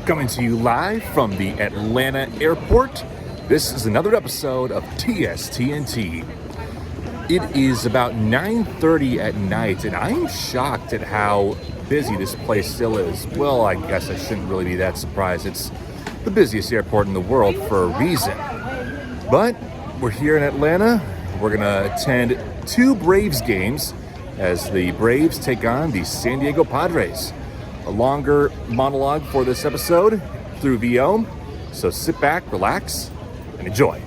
Coming to you live from the Atlanta airport. This is another episode of TSTNT. It is about 9:30 at night, and I'm shocked at how busy this place still is. Well, I guess I shouldn't really be that surprised. It's the busiest airport in the world for a reason. But we're here in Atlanta. We're going to attend two Braves games as the Braves take on the San Diego Padres. A longer monologue for this episode through VO, so sit back, relax, and enjoy.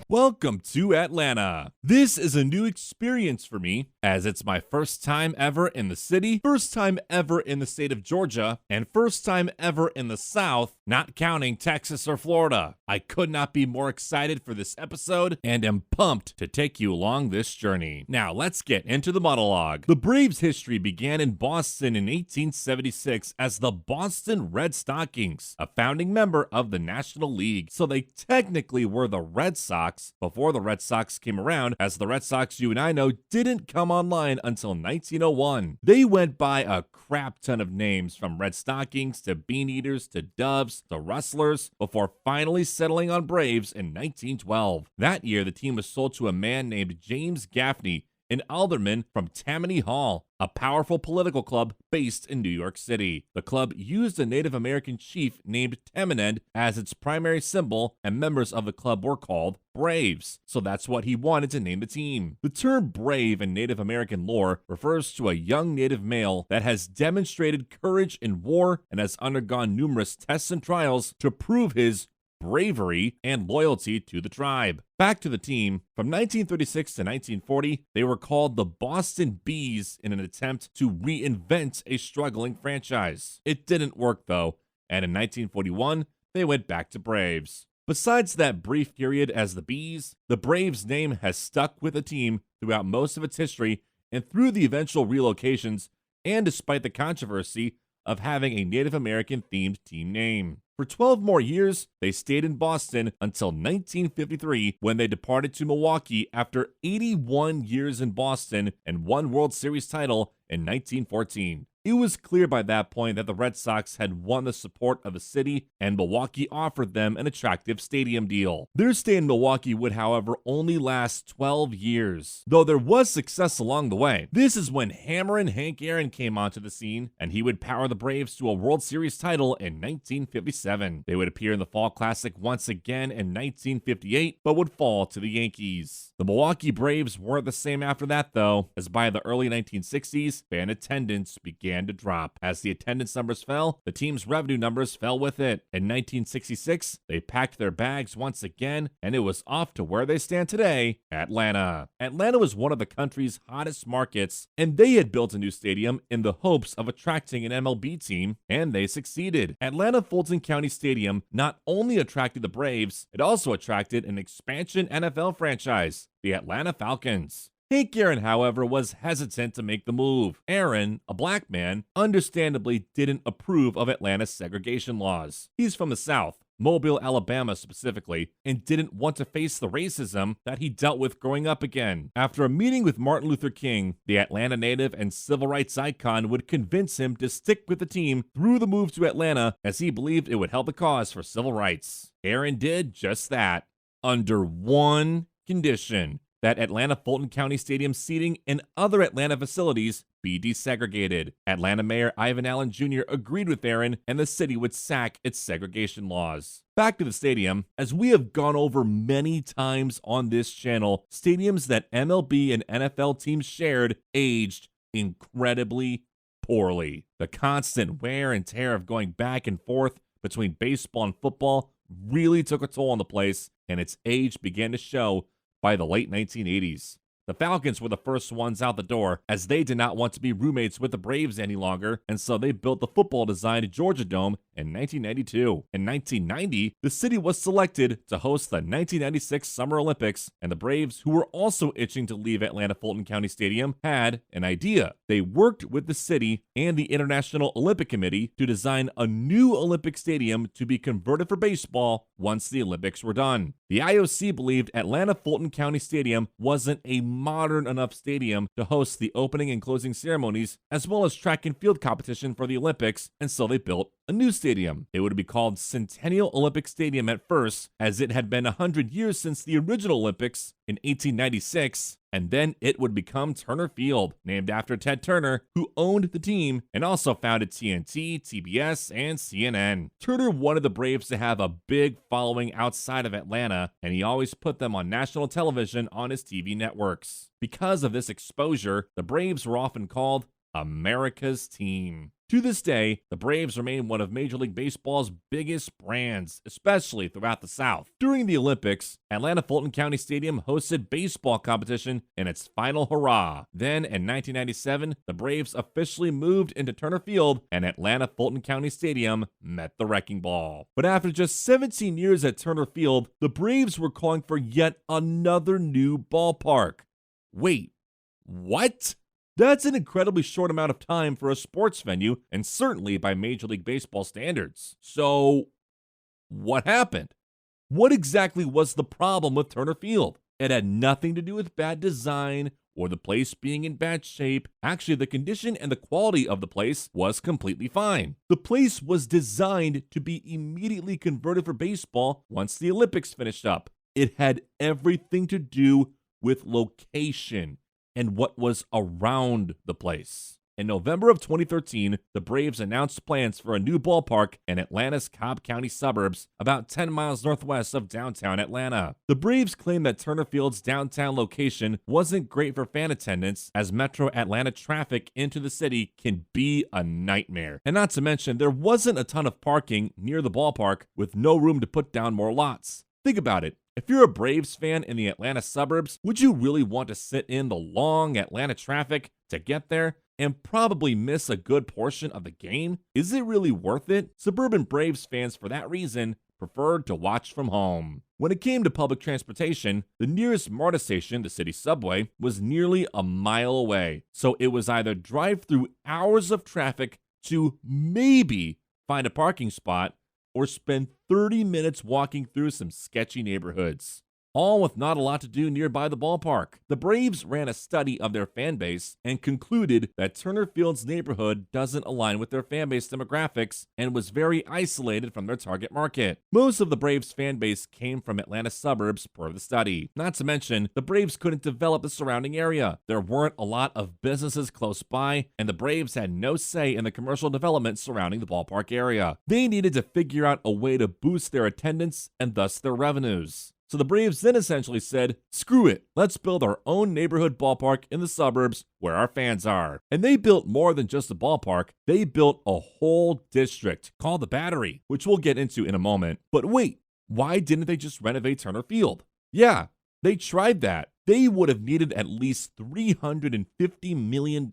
Welcome to Atlanta. This is a new experience for me, as it's my first time ever in the city, first time ever in the state of Georgia, and first time ever in the South, not counting Texas or Florida. I could not be more excited for this episode and am pumped to take you along this journey. Now let's get into the monologue. The Braves' history began in Boston in 1876 as the Boston Red Stockings, a founding member of the National League. So they technically were the Red Sox before the Red Sox came around, as the Red Sox you and I know didn't come online until 1901. They went by a crap ton of names, from Red Stockings to Bean Eaters to Doves to Rustlers, before finally settling on Braves in 1912. That year, the team was sold to a man named James Gaffney, an alderman from Tammany Hall, a powerful political club based in New York City. The club used a Native American chief named Tamanend as its primary symbol, and members of the club were called Braves, so that's what he wanted to name the team. The term brave in Native American lore refers to a young Native male that has demonstrated courage in war and has undergone numerous tests and trials to prove his bravery and loyalty to the tribe. Back to the team. From 1936 to 1940, they were called the Boston Bees in an attempt to reinvent a struggling franchise. It didn't work though, and in 1941, they went back to Braves. Besides that brief period as the Bees, the Braves name has stuck with the team throughout most of its history and through the eventual relocations, and despite the controversy of having a Native American themed team name. For 12 more years, they stayed in Boston until 1953, when they departed to Milwaukee after 81 years in Boston and one World Series title in 1914. It was clear by that point that the Red Sox had won the support of the city, and Milwaukee offered them an attractive stadium deal. Their stay in Milwaukee would, however, only last 12 years, though there was success along the way. This is when Hammerin' Hank Aaron came onto the scene, and he would power the Braves to a World Series title in 1957. They would appear in the Fall Classic once again in 1958, but would fall to the Yankees. The Milwaukee Braves weren't the same after that, though, as by the early 1960s, fan attendance began to drop. As the attendance numbers fell, the team's revenue numbers fell with it. In 1966, they packed their bags once again, and it was off to where they stand today, Atlanta. Atlanta was one of the country's hottest markets, and they had built a new stadium in the hopes of attracting an MLB team, and they succeeded. Atlanta Fulton County Stadium not only attracted the Braves, it also attracted an expansion NFL franchise, the Atlanta Falcons. Hank Aaron, however, was hesitant to make the move. Aaron, a black man, understandably didn't approve of Atlanta's segregation laws. He's from the South, Mobile, Alabama specifically, and didn't want to face the racism that he dealt with growing up again. After a meeting with Martin Luther King, the Atlanta native and civil rights icon would convince him to stick with the team through the move to Atlanta, as he believed it would help the cause for civil rights. Aaron did just that, under one condition: that Atlanta Fulton County Stadium seating and other Atlanta facilities be desegregated. Atlanta Mayor Ivan Allen Jr. agreed with Aaron, and the city would sack its segregation laws. Back to the stadium. As we have gone over many times on this channel, stadiums that MLB and NFL teams shared aged incredibly poorly. The constant wear and tear of going back and forth between baseball and football really took a toll on the place, and its age began to show by the late 1980s. The Falcons were the first ones out the door, as they did not want to be roommates with the Braves any longer, and so they built the football-designed Georgia Dome in 1992. In 1990, the city was selected to host the 1996 Summer Olympics, and the Braves, who were also itching to leave Atlanta Fulton County Stadium, had an idea. They worked with the city and the International Olympic Committee to design a new Olympic stadium to be converted for baseball once the Olympics were done. The IOC believed Atlanta Fulton County Stadium wasn't a modern enough stadium to host the opening and closing ceremonies, as well as track and field competition for the Olympics, and so they built a new stadium. It would be called Centennial Olympic Stadium at first, as it had been 100 years since the original Olympics in 1896, and then it would become Turner Field, named after Ted Turner, who owned the team and also founded TNT, TBS, and CNN. Turner wanted the Braves to have a big following outside of Atlanta, and he always put them on national television on his TV networks. Because of this exposure, the Braves were often called America's team. To this day, the Braves remain one of Major League Baseball's biggest brands, especially throughout the South. During the Olympics, Atlanta Fulton County Stadium hosted baseball competition in its final hurrah. Then, in 1997, the Braves officially moved into Turner Field, and Atlanta Fulton County Stadium met the wrecking ball. But after just 17 years at Turner Field, the Braves were calling for yet another new ballpark. Wait, what? That's an incredibly short amount of time for a sports venue, and certainly by Major League Baseball standards. So, what happened? What exactly was the problem with Turner Field? It had nothing to do with bad design or the place being in bad shape. Actually, the condition and the quality of the place was completely fine. The place was designed to be immediately converted for baseball once the Olympics finished up. It had everything to do with location and what was around the place. In November of 2013, the Braves announced plans for a new ballpark in Atlanta's Cobb County suburbs, about 10 miles northwest of downtown Atlanta. The Braves claimed that Turner Field's downtown location wasn't great for fan attendance, as metro Atlanta traffic into the city can be a nightmare. And not to mention, there wasn't a ton of parking near the ballpark, with no room to put down more lots. Think about it. If you're a Braves fan in the Atlanta suburbs, would you really want to sit in the long Atlanta traffic to get there and probably miss a good portion of the game? Is it really worth it? Suburban Braves fans, for that reason, preferred to watch from home. When it came to public transportation, the nearest MARTA station, the city subway, was nearly a mile away. So it was either drive through hours of traffic to maybe find a parking spot, or spend 30 minutes walking through some sketchy neighborhoods, all with not a lot to do nearby the ballpark. The Braves ran a study of their fan base and concluded that Turner Field's neighborhood doesn't align with their fan base demographics and was very isolated from their target market. Most of the Braves fan base came from Atlanta suburbs per the study. Not to mention, the Braves couldn't develop the surrounding area. There weren't a lot of businesses close by, and the Braves had no say in the commercial development surrounding the ballpark area. They needed to figure out a way to boost their attendance and thus their revenues. So the Braves then essentially said, screw it, let's build our own neighborhood ballpark in the suburbs where our fans are. And they built more than just a ballpark, they built a whole district called the Battery, which we'll get into in a moment. But wait, why didn't they just renovate Turner Field? Yeah, they tried that. They would have needed at least $350 million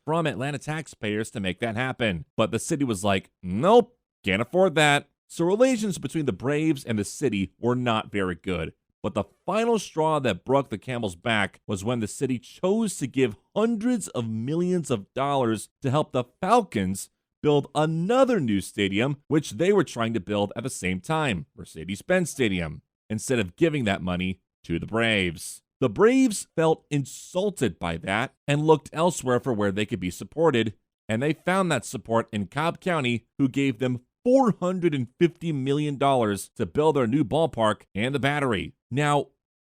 from Atlanta taxpayers to make that happen. But the city was like, nope, can't afford that. So relations between the Braves and the city were not very good. But the final straw that broke the camel's back was when the city chose to give hundreds of millions of dollars to help the Falcons build another new stadium, which they were trying to build at the same time, Mercedes-Benz Stadium, instead of giving that money to the Braves. The Braves felt insulted by that and looked elsewhere for where they could be supported, and they found that support in Cobb County, who gave them $450 million to build their new ballpark and the Battery. Now,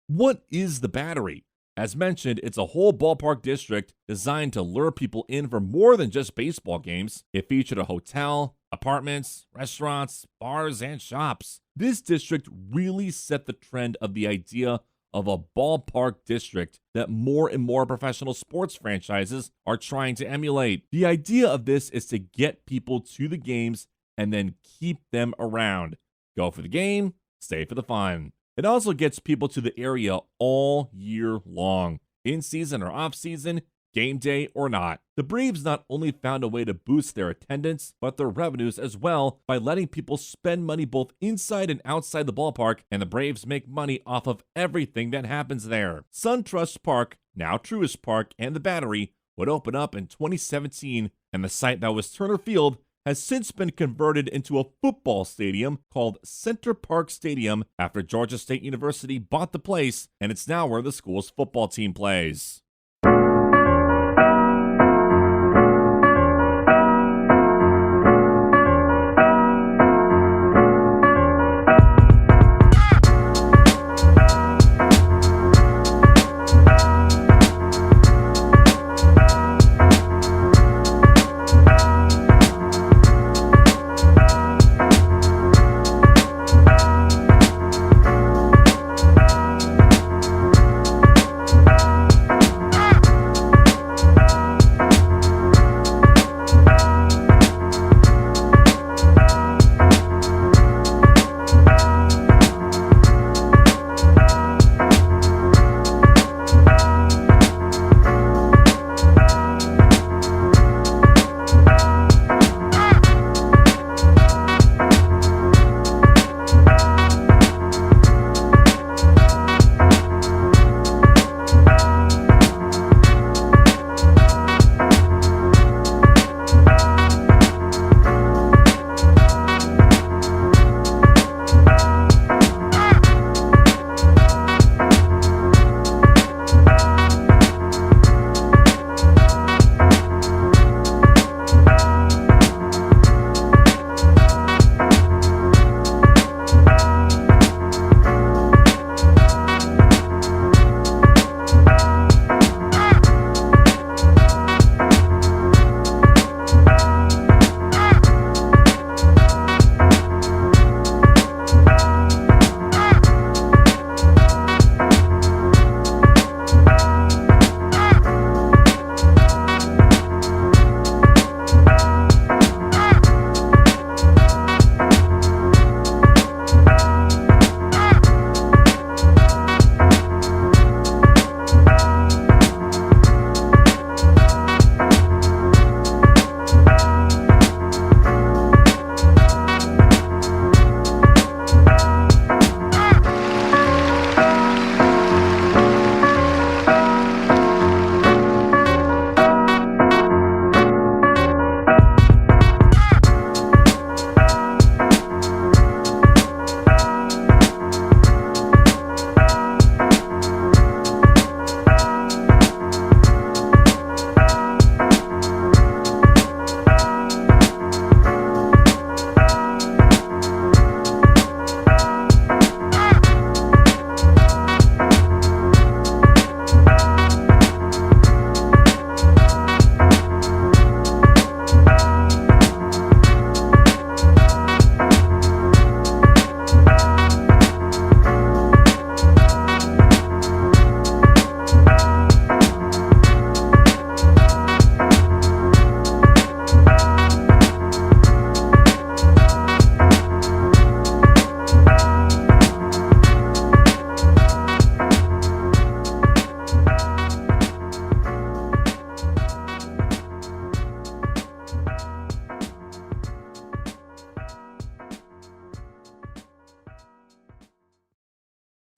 what is the Battery? As mentioned, it's a whole ballpark district designed to lure people in for more than just baseball games. It featured a hotel, apartments, restaurants, bars, and shops. This district really set the trend of the idea of a ballpark district that more and more professional sports franchises are trying to emulate. The idea of this is to get people to the games and then keep them around. Go for the game, stay for the fun. It also gets people to the area all year long, in season or off season, game day or not. The Braves not only found a way to boost their attendance, but their revenues as well by letting people spend money both inside and outside the ballpark, and the Braves make money off of everything that happens there. SunTrust Park, now Truist Park, and the Battery would open up in 2017, and the site that was Turner Field has since been converted into a football stadium called Center Park Stadium after Georgia State University bought the place, and it's now where the school's football team plays.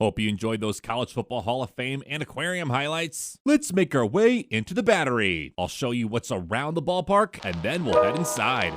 Hope you enjoyed those College Football Hall of Fame and Aquarium highlights. Let's make our way into the Battery. I'll show you what's around the ballpark, and then we'll head inside.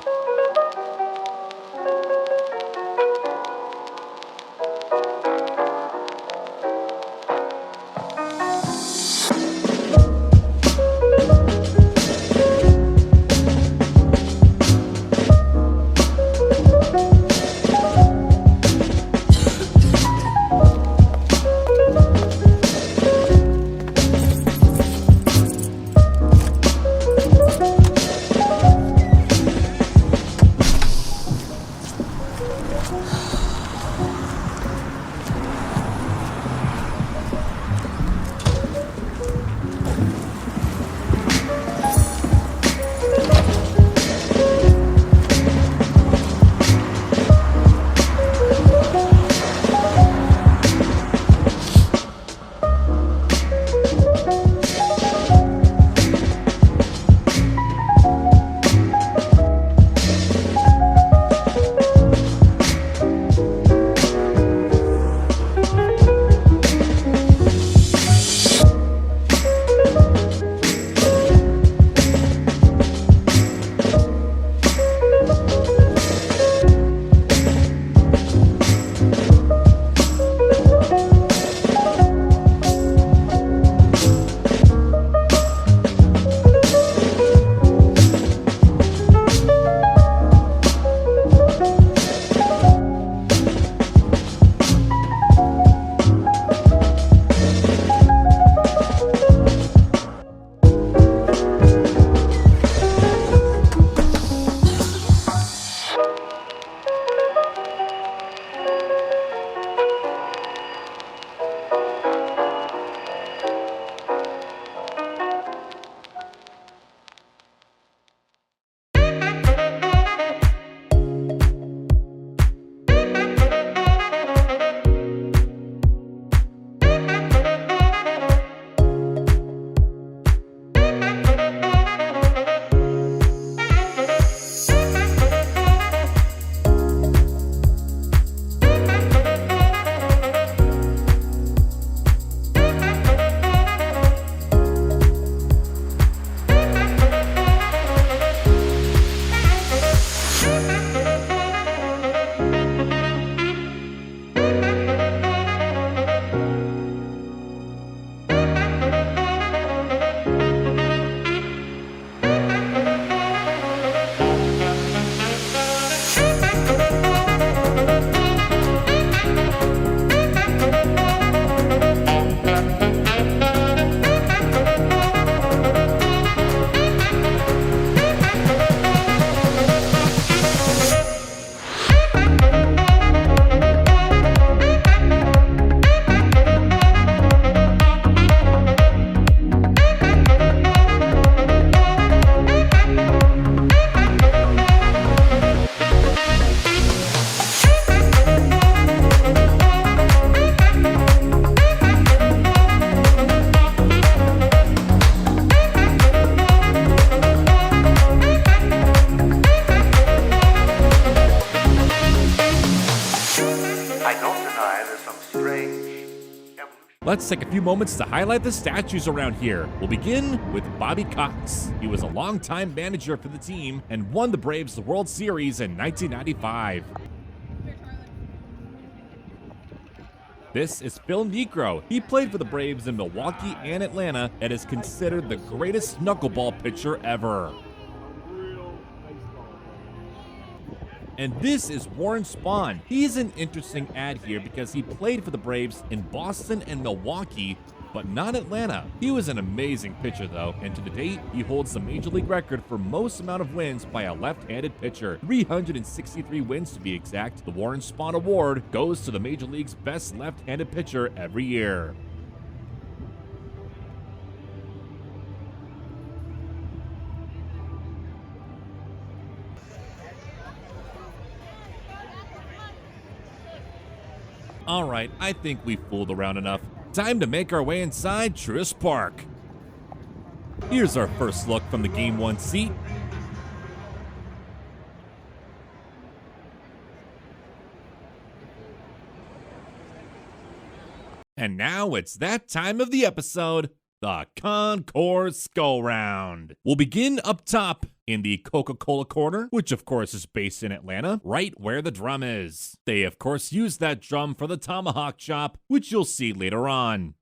Let's take a few moments to highlight the statues around here. We'll begin with Bobby Cox. He was a longtime manager for the team and won the Braves the World Series in 1995. This is Phil Niekro. He played for the Braves in Milwaukee and Atlanta and is considered the greatest knuckleball pitcher ever. And this is Warren Spahn. He's an interesting ad here because he played for the Braves in Boston and Milwaukee, but not Atlanta. He was an amazing pitcher though, and to the date, he holds the major league record for most amount of wins by a left-handed pitcher. 363 wins to be exact. The Warren Spahn Award goes to the major league's best left-handed pitcher every year. Alright, I think we fooled around enough. Time to make our way inside Truist Park. Here's our first look from the Game 1 seat. And now it's that time of the episode, the Concourse Go Round. We'll begin up top in the Coca-Cola corner, which of course is based in Atlanta, right where the drum is. They of course use that drum for the tomahawk chop, which you'll see later on.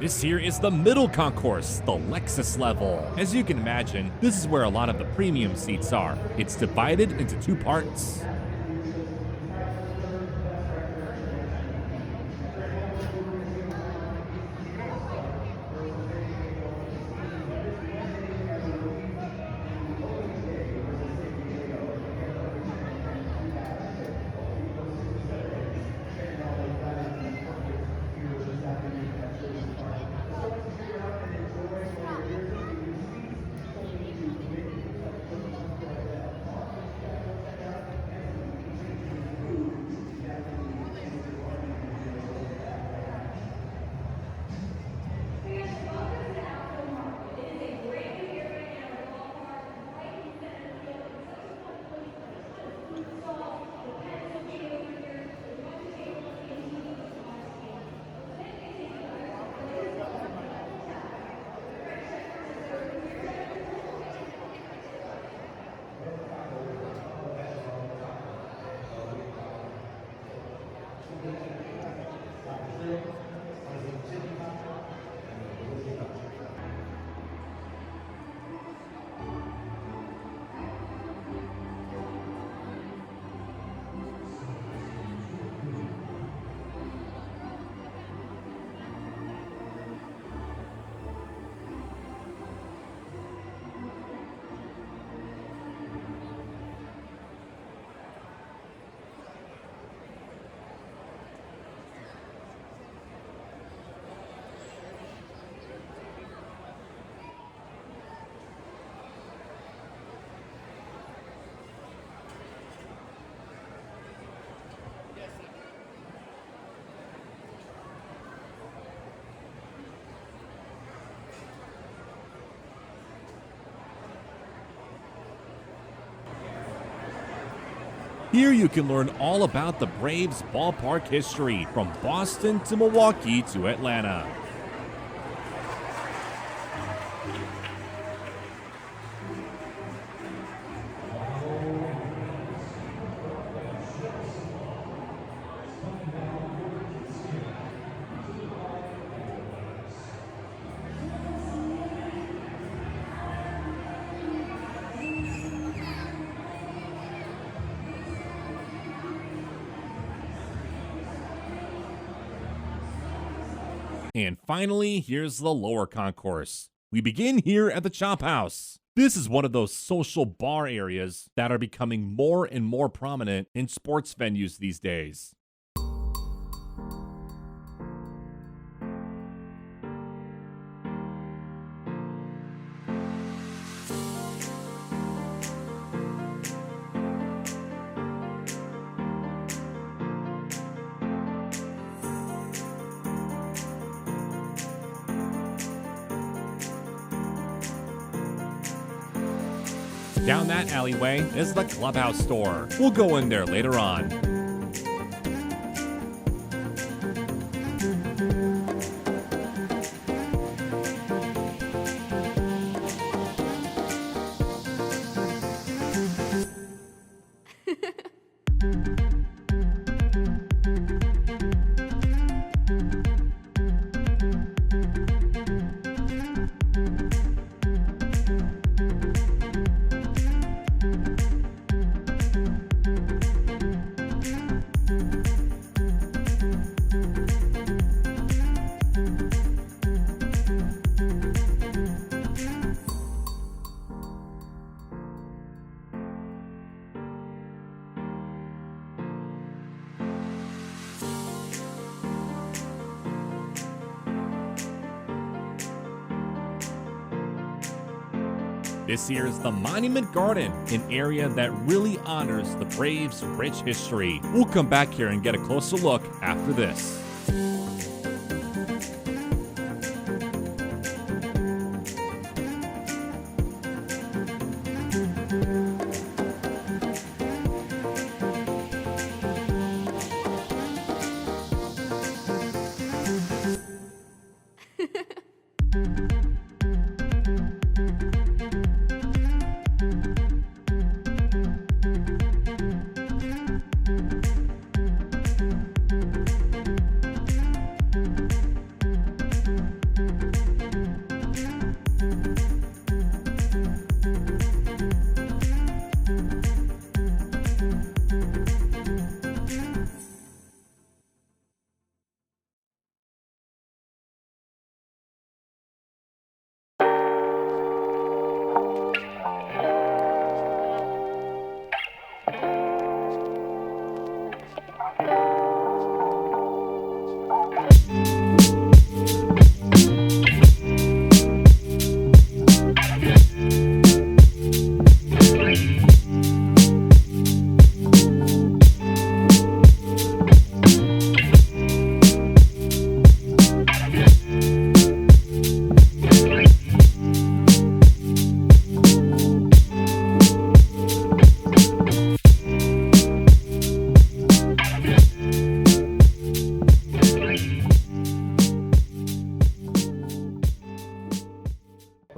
This here is the middle concourse, the Lexus level. As you can imagine, this is where a lot of the premium seats are. It's divided into two parts. Here you can learn all about the Braves ballpark history, from Boston to Milwaukee to Atlanta. And finally, here's the lower concourse. We begin here at the Chop House. This is one of those social bar areas that are becoming more and more prominent in sports venues these days. Down that alleyway is the Clubhouse store. We'll go in there later on. This here is the Monument Garden, an area that really honors the Braves' rich history. We'll come back here and get a closer look after this.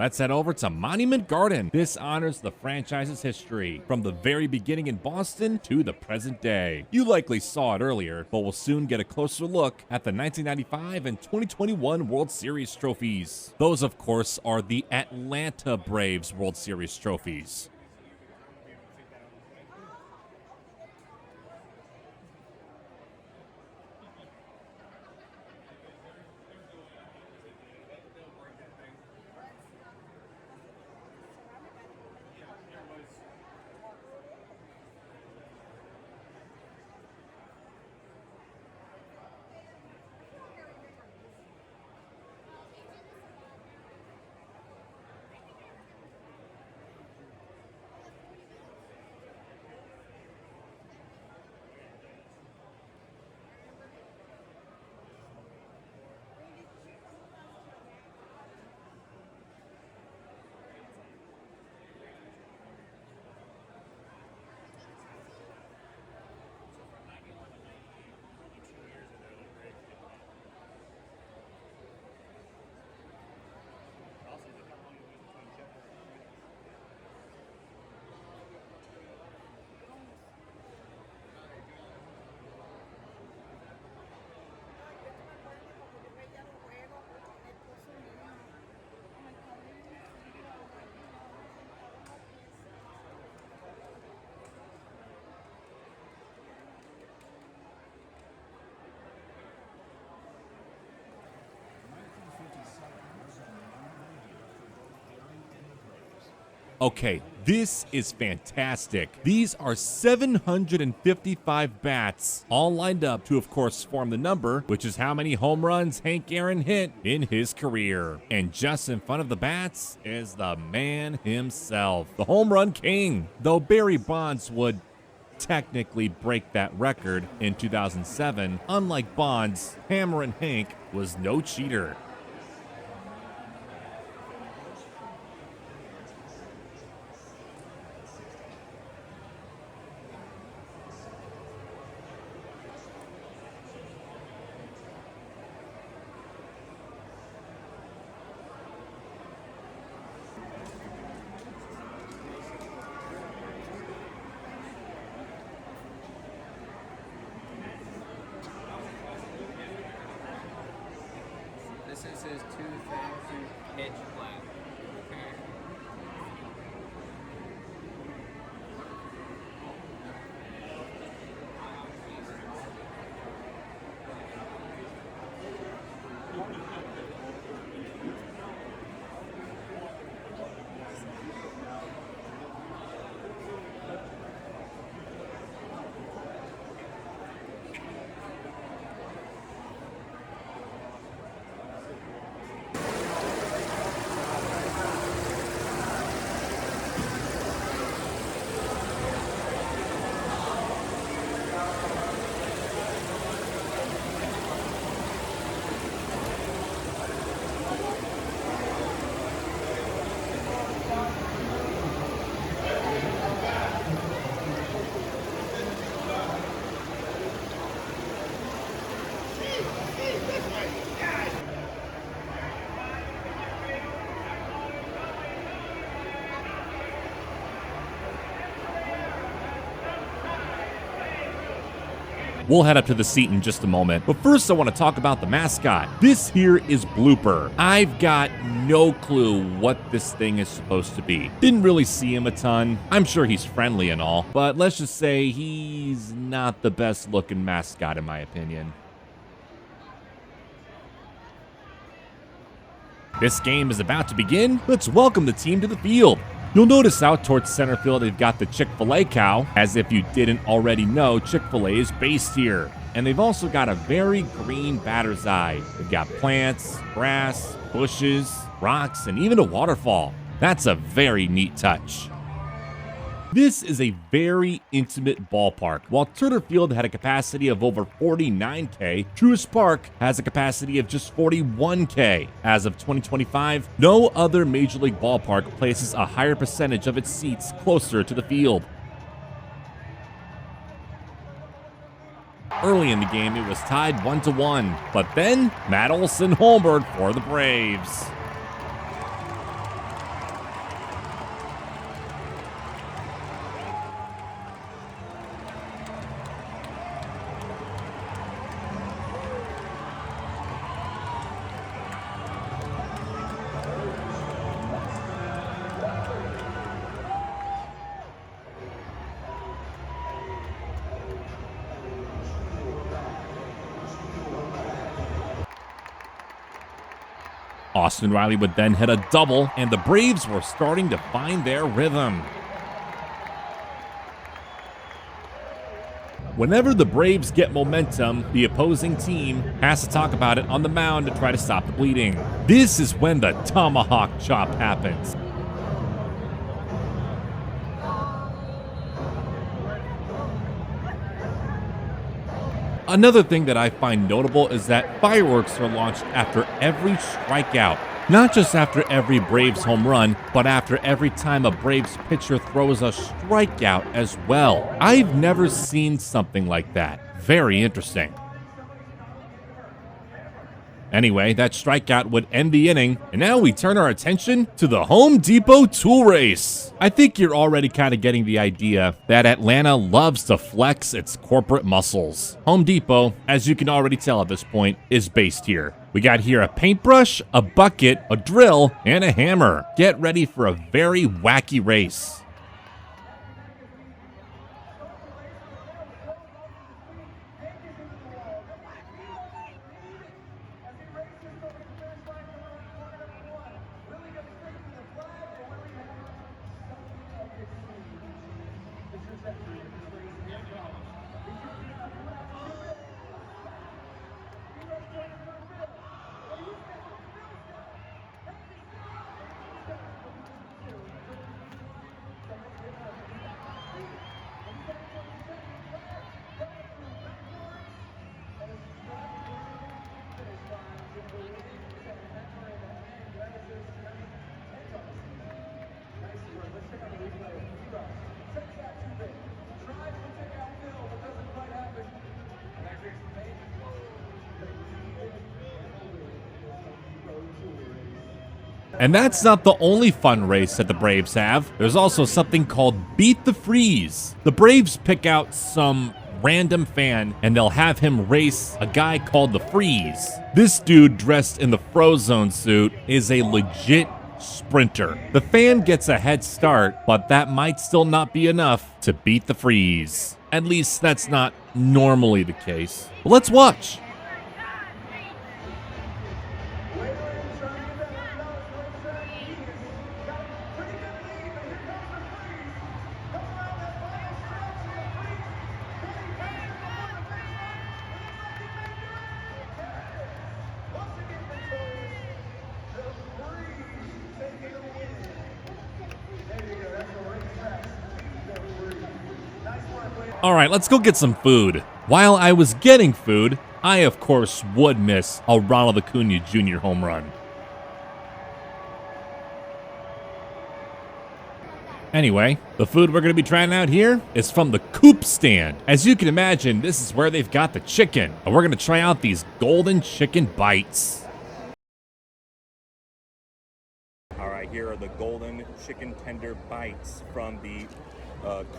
Let's head over to Monument Garden. This honors the franchise's history, from the very beginning in Boston to the present day. You likely saw it earlier, but we'll soon get a closer look at the 1995 and 2021 World Series trophies. Those, of course, are the Atlanta Braves World Series trophies. Okay, this is fantastic. These are 755 bats, all lined up to, of course, form the number, which is how many home runs Hank Aaron hit in his career. And just in front of the bats is the man himself, the home run king. Though Barry Bonds would technically break that record in 2007, unlike Bonds, Hammerin' Hank was no cheater. This is his 2000 pitch plan. Okay. We'll head up to the seat in just a moment, but first I want to talk about the mascot. This here is Blooper. I've got no clue what this thing is supposed to be. Didn't really see him a ton. I'm sure he's friendly and all, but let's just say he's not the best looking mascot in my opinion. This game is about to begin. Let's welcome the team to the field. You'll notice out towards center field they've got the Chick-fil-A cow. As if you didn't already know, Chick-fil-A is based here. And they've also got a very green batter's eye. They've got plants, grass, bushes, rocks, and even a waterfall. That's a very neat touch. This is a very intimate ballpark. While Turner Field had a capacity of over 49K, Truist Park has a capacity of just 41K. As of 2025, no other Major League ballpark places a higher percentage of its seats closer to the field. Early in the game, it was tied 1-1, but then Matt Olson homered for the Braves. Austin Riley would then hit a double, and the Braves were starting to find their rhythm. Whenever the Braves get momentum, the opposing team has to talk about it on the mound to try to stop the bleeding. This is when the tomahawk chop happens. Another thing that I find notable is that fireworks are launched after every strikeout. Not just after every Braves home run, but after every time a Braves pitcher throws a strikeout as well. I've never seen something like that. Very interesting. Anyway, that strikeout would end the inning, and now we turn our attention to the Home Depot tool race. I think you're already kind of getting the idea that Atlanta loves to flex its corporate muscles. Home Depot, as you can already tell at this point, is based here. We got here a paintbrush, a bucket, a drill, and a hammer. Get ready for a very wacky race. And that's not the only fun race that the Braves have. There's also something called Beat the Freeze. The Braves pick out some random fan and they'll have him race a guy called the Freeze. This dude dressed in the Frozone suit is a legit sprinter. The fan gets a head start, but that might still not be enough to beat the Freeze. At least that's not normally the case. But let's watch. All right, let's go get some food. While I was getting food, I of course would miss a Ronald Acuna Jr. home run. Anyway, the food we're going to be trying out here is from the Coop stand. As you can imagine, this is where they've got the chicken, and we're going to try out these golden chicken bites. All right, here are the golden chicken tender bites from the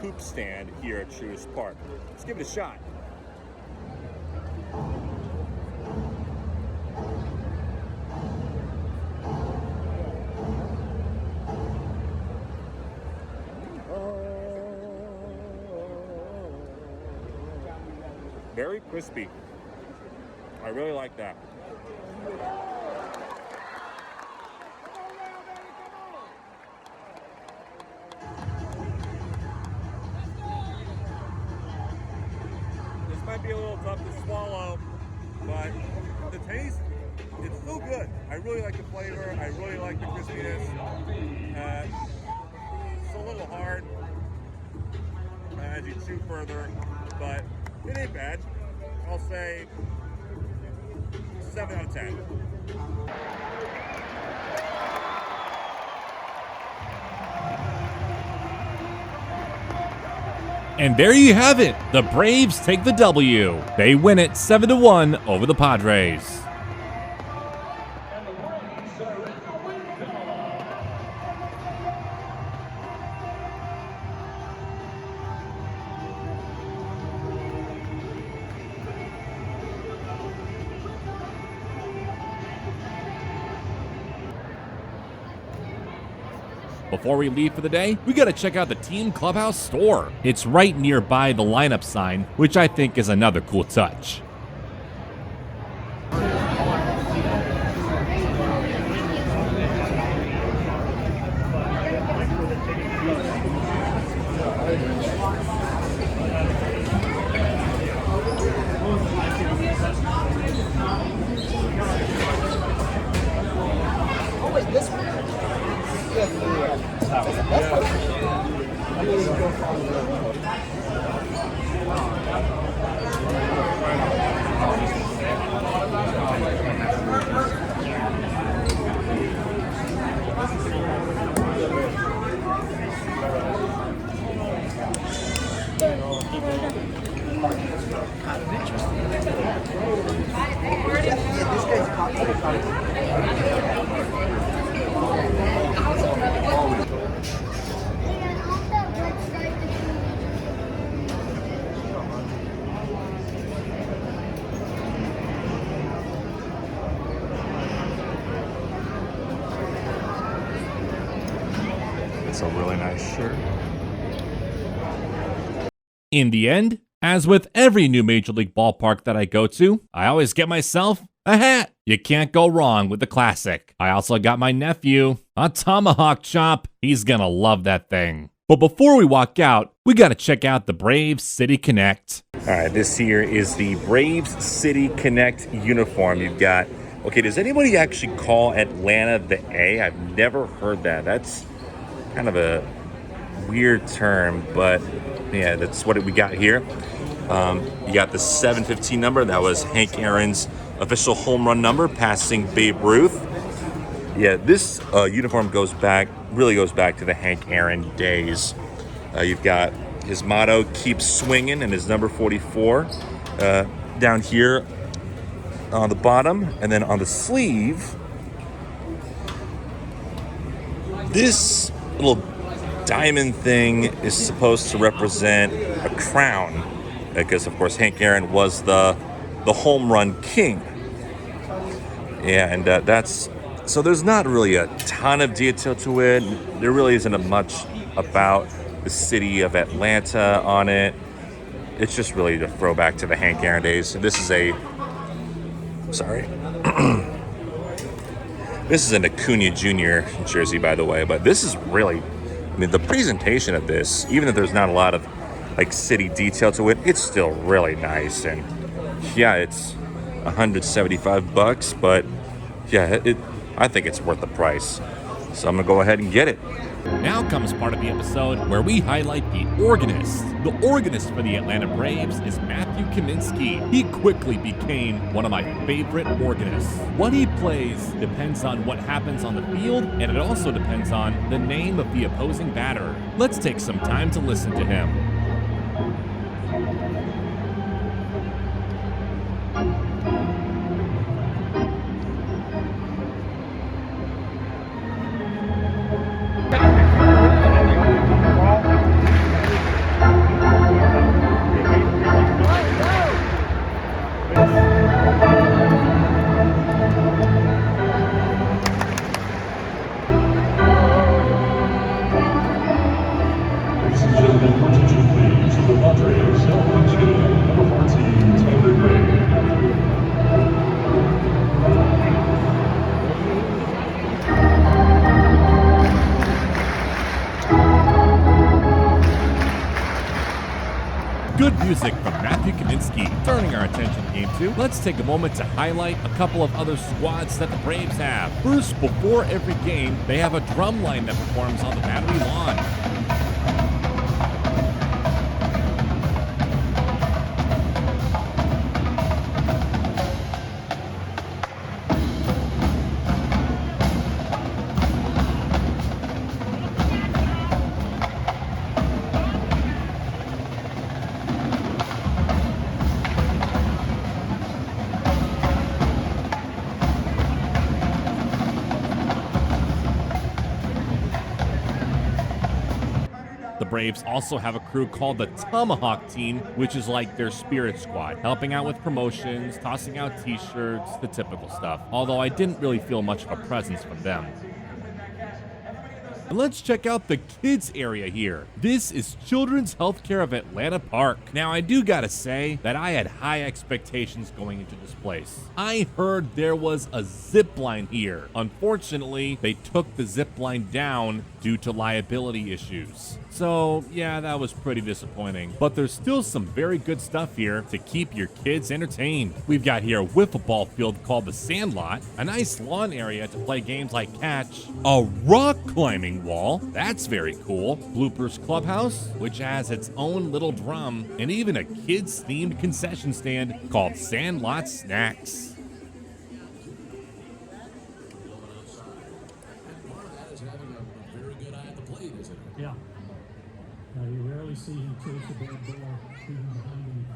Coop stand here at Truist Park. Let's give it a shot. Very crispy. I really like that. This might be a little tough to swallow, but the taste, it's still good. I really like the flavor. I really like the crispiness. It's a little hard as you chew further, but it ain't bad. I'll say 7 out of 10. And there you have it. The Braves take the W. They win it 7-1 over the Padres. Before we leave for the day, we gotta check out the team clubhouse store. It's right nearby the lineup sign, which I think is another cool touch. It's a really nice shirt. In the end, as with every new Major League ballpark that I go to, I always get myself a hat. You can't go wrong with the classic. I also got my nephew a tomahawk chop. He's gonna love that thing. But before we walk out, we gotta check out the Braves City Connect. All right, this here is the Braves City Connect uniform. You've got, okay, does anybody actually call Atlanta the A? I've never heard that. That's kind of a weird term, but yeah, that's what we got here. You got the 715 number. That was Hank Aaron's official home run number, passing Babe Ruth. Yeah, this uniform really goes back to the Hank Aaron days. You've got his motto, keep swinging, and his number 44 down here on the bottom. And then on the sleeve, this little diamond thing is supposed to represent a crown. because of course Hank Aaron was the home run king. And that's so there's not really a ton of detail to it. There really isn't much about the city of Atlanta on it. It's just really a throwback to the Hank Aaron days. This is this is an Acuna Jr. jersey, by the way, but this is really, I mean, the presentation of this, even if there's not a lot of like city detail to it, it's still really nice. And yeah, it's $175, but yeah, I think it's worth the price. So I'm gonna go ahead and get it. Now comes part of the episode where we highlight the organist. The organist for the Atlanta Braves is Matthew Kaminsky. He quickly became one of my favorite organists. What he plays depends on what happens on the field, and it also depends on the name of the opposing batter. Let's take some time to listen to him. Good music from Matthew Kaminsky. Turning our attention to Game 2, let's take a moment to highlight a couple of other squads that the Braves have. First, before every game, they have a drum line that performs on the Battery lawn. The Braves also have a crew called the Tomahawk Team, which is like their spirit squad, helping out with promotions, tossing out t-shirts, the typical stuff. Although I didn't really feel much of a presence from them. And let's check out the kids area here. This is Children's Healthcare of Atlanta Park. Now, I do gotta say that I had high expectations going into this place. I heard there was a zip line here. Unfortunately, they took the zip line down due to liability issues. So yeah, that was pretty disappointing. But there's still some very good stuff here to keep your kids entertained. We've got here a wiffle ball field called the Sandlot, a nice lawn area to play games like catch, a rock climbing wall, that's very cool, Bloopers Clubhouse, which has its own little drum, and even a kids-themed concession stand called Sandlot Snacks. Yeah. You rarely see him chase a bad ball even behind him.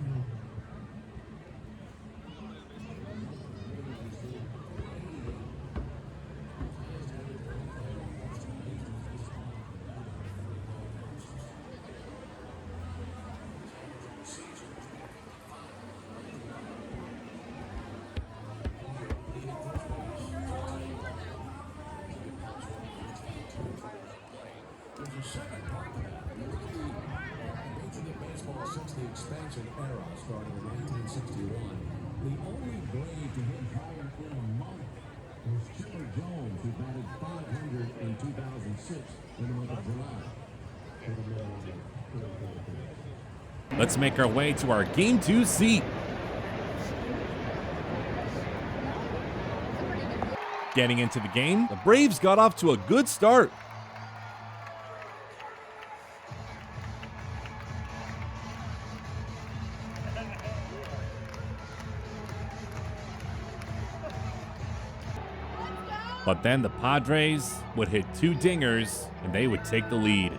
Since the expansion era starting in 1961, the only Brave to hit higher in a month was Chipper Jones, who batted .500 in 2006 in the month of July. Let's make our way to our Game 2 seat. Getting into the game, the Braves got off to a good start. But then the Padres would hit two dingers and they would take the lead.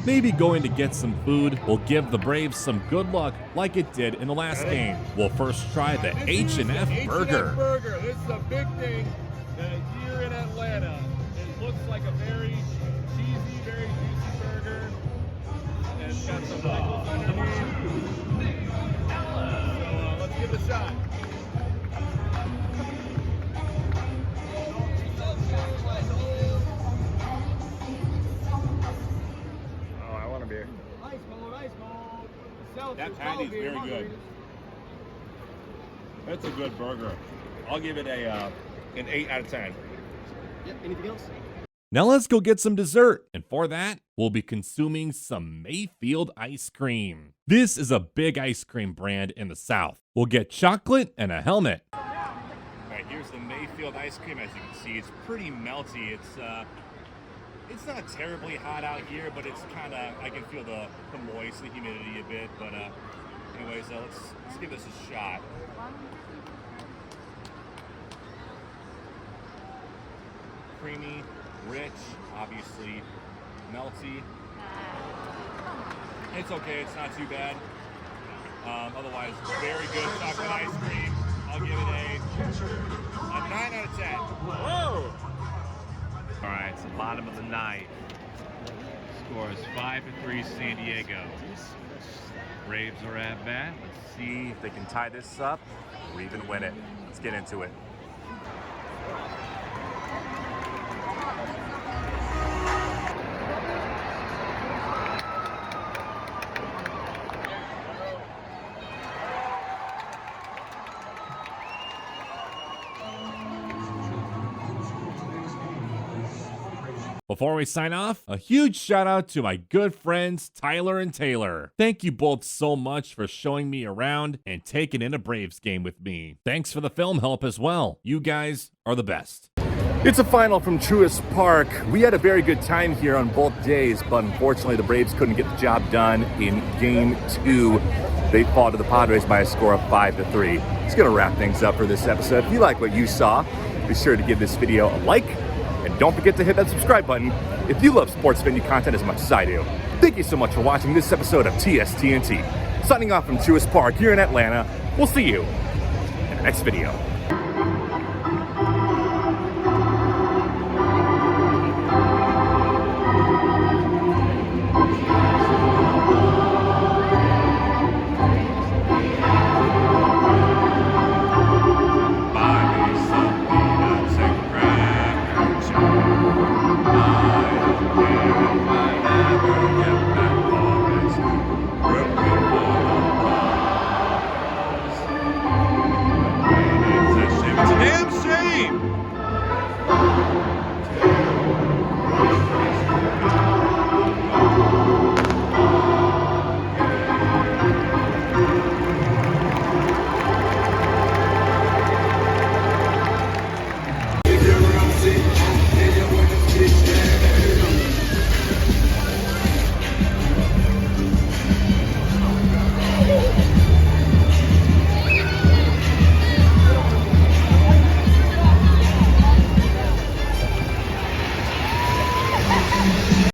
Maybe going to get some food will give the Braves some good luck like it did in the last game. We'll first try the H&F burger. Burger. This is a big thing here in Atlanta. It looks like a very cheesy, very juicy burger. And it's got some pickles underneath. So let's give it a shot. Oh, I want a beer. Ice cold, ice cold. That patty's very good. That's a good burger. I'll give it an 8 out of 10. Yep, anything else? Now let's go get some dessert. And for that, we'll be consuming some Mayfield ice cream. This is a big ice cream brand in the South. We'll get chocolate and a helmet. All right, here's the Mayfield ice cream. As you can see, it's pretty melty. It's not terribly hot out here, but it's kind of, I can feel the moist, the humidity a bit. But anyways, let's give this a shot. Creamy, rich, obviously melty. It's okay, it's not too bad. Otherwise, very good chocolate ice cream. I'll give it a 9 out of 10. Whoa! All right, it's the bottom of the ninth. Score is 5-3 San Diego. Braves are at bat. Let's see if they can tie this up or even win it. Let's get into it. Before we sign off, a huge shout out to my good friends Tyler and Taylor. Thank you both so much for showing me around and taking in a Braves game with me. Thanks for the film help as well. You guys are the best. It's a final from Truist Park. We had a very good time here on both days, but unfortunately the Braves couldn't get the job done in Game 2. They fall to the Padres by a score of 5-3. It's gonna wrap things up for this episode. If you like what you saw, be sure to give this video a like, and don't forget to hit that subscribe button if you love sports venue content as much as I do. Thank you so much for watching this episode of TSTNT. Signing off from Truist Park here in Atlanta. We'll see you in the next video.